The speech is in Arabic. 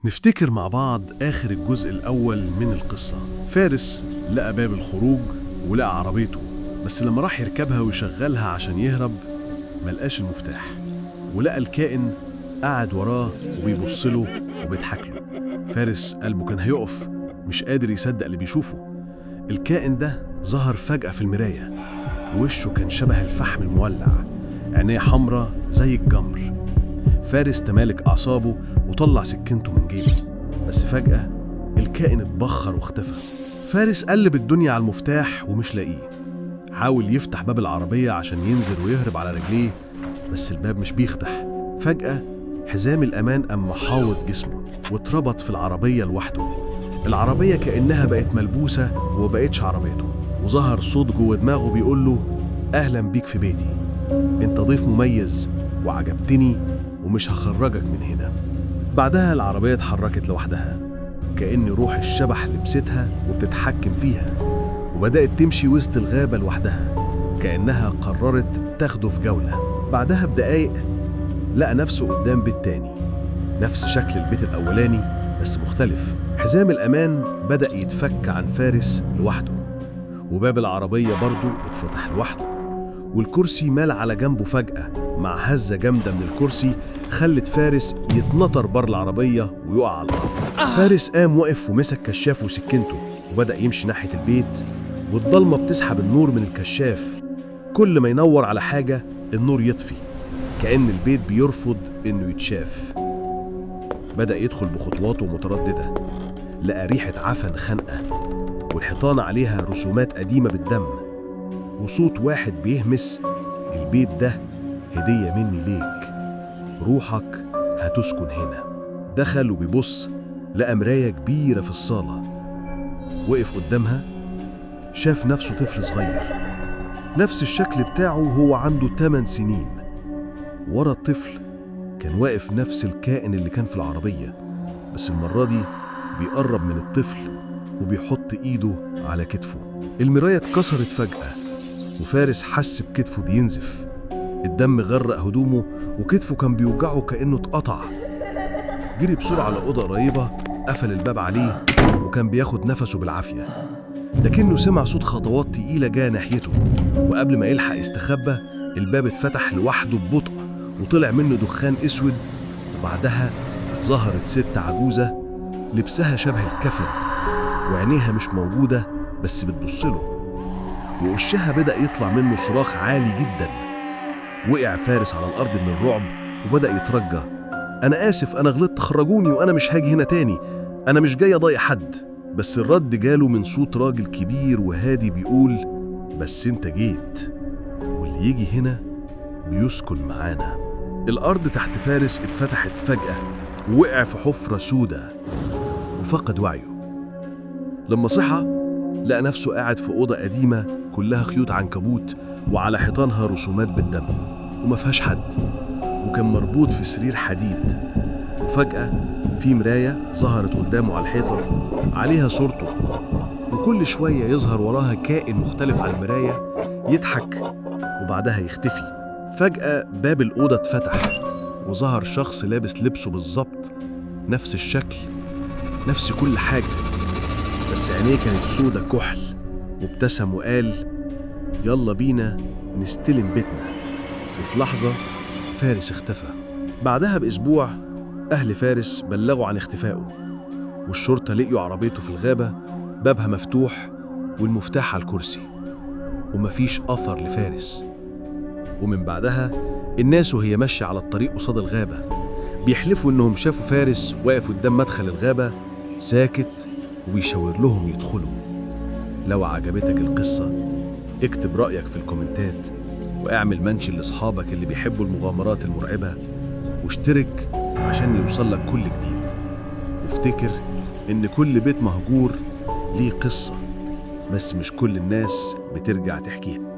نفتكر مع بعض آخر الجزء الأول من القصة. فارس لقى باب الخروج ولقى عربيته، بس لما راح يركبها ويشغلها عشان يهرب ملقاش المفتاح، ولقى الكائن قاعد وراه وبيبصله وبيضحك له. فارس قلبه كان هيقف، مش قادر يصدق اللي بيشوفه. الكائن ده ظهر فجأة في المراية، وشه كان شبه الفحم المولع، عينيه حمرة زي الجمر. فارس تمالك أعصابه وطلع سكينته من جيبه، بس فجأة الكائن اتبخر واختفى. فارس قلب الدنيا على المفتاح ومش لاقيه. حاول يفتح باب العربية عشان ينزل ويهرب على رجليه، بس الباب مش بيفتح. فجأة حزام الأمان قام محاوط جسمه واتربط في العربية لوحده. العربية كأنها بقت ملبوسة ومبقتش عربيته، وظهر صوت جوه دماغه بيقوله: أهلا بيك في بيتي، انت ضيف مميز وعجبتني ومش هخرجك من هنا. بعدها العربية اتحركت لوحدها، كأن روح الشبح لبستها وبتتحكم فيها، وبدأت تمشي وسط الغابة لوحدها كأنها قررت تاخده في جولة. بعدها بدقايق لقى نفسه قدام بيت تاني، نفس شكل البيت الأولاني بس مختلف. حزام الأمان بدأ يتفك عن فارس لوحده، وباب العربية برضه اتفتح لوحده، والكرسي مال على جنبه فجأة مع هزة جامدة من الكرسي خلت فارس يتنطر بره العربية ويقع على الأرض. فارس قام وقف ومسك كشاف وسكينته وبدأ يمشي ناحية البيت، والضلمة بتسحب النور من الكشاف. كل ما ينور على حاجة النور يطفي، كأن البيت بيرفض إنه يتشاف. بدأ يدخل بخطواته مترددة، لقى ريحة عفن خنقة، والحيطان عليها رسومات قديمة بالدم، وصوت واحد بيهمس: البيت ده هدية مني ليك، روحك هتسكن هنا. دخل وبيبص لقى مراية كبيرة في الصالة، وقف قدامها شاف نفسه طفل صغير، نفس الشكل بتاعه وهو عنده 8 سنين. ورا الطفل كان واقف نفس الكائن اللي كان في العربية، بس المرة دي بيقرب من الطفل وبيحط ايده على كتفه. المراية اتكسرت فجأة، وفارس حس بكتفه بينزف، الدم غرق هدومه وكتفه كان بيوجعه كأنه اتقطع. جري بسرعة لأوضة قريبة، قفل الباب عليه وكان بياخد نفسه بالعافية، لكنه سمع صوت خطوات تقيلة جاية ناحيته، وقبل ما يلحق يستخبى الباب اتفتح لوحده ببطء وطلع منه دخان اسود. وبعدها ظهرت ست عجوزة لبسها شبه الكفن، وعينيها مش موجودة بس بتبصله، ووشها بدأ يطلع منه صراخ عالي جدا. وقع فارس على الأرض من الرعب وبدأ يترجى: أنا آسف، أنا غلطت، خرجوني وأنا مش هاجي هنا تاني، أنا مش جاي أضايق حد. بس الرد جاله من صوت راجل كبير وهادي بيقول: بس أنت جيت، واللي يجي هنا بيسكن معانا. الأرض تحت فارس اتفتحت فجأة ووقع في حفرة سودة وفقد وعيه. لما صحى لقى نفسه قاعد في أوضة قديمة كلها خيوط عنكبوت وعلى حيطانها رسومات بالدم، وما فيهاش حد، وكان مربوط في سرير حديد. وفجأة في مراية ظهرت قدامه على الحيطة عليها صورته، وكل شوية يظهر وراها كائن مختلف على المراية يضحك وبعدها يختفي. فجأة باب الأوضة اتفتح وظهر شخص لابس لبسه بالظبط، نفس الشكل نفس كل حاجة، بس عينيه كانت سودة كحل، وابتسم وقال: يلا بينا نستلم بيتنا. وفي لحظة فارس اختفى. بعدها بأسبوع أهل فارس بلغوا عن اختفائه، والشرطة لقيوا عربيته في الغابة بابها مفتوح والمفتاح على الكرسي، ومفيش أثر لفارس. ومن بعدها الناس وهي ماشية على الطريق قصاد الغابة بيحلفوا إنهم شافوا فارس واقف قدام مدخل الغابة ساكت وبيشاور لهم يدخلوا. لو عجبتك القصة اكتب رأيك في الكومنتات، واعمل منشن لأصحابك اللي بيحبوا المغامرات المرعبة، واشترك عشان يوصلك كل جديد. وافتكر إن كل بيت مهجور ليه قصة، بس مش كل الناس بترجع تحكيها.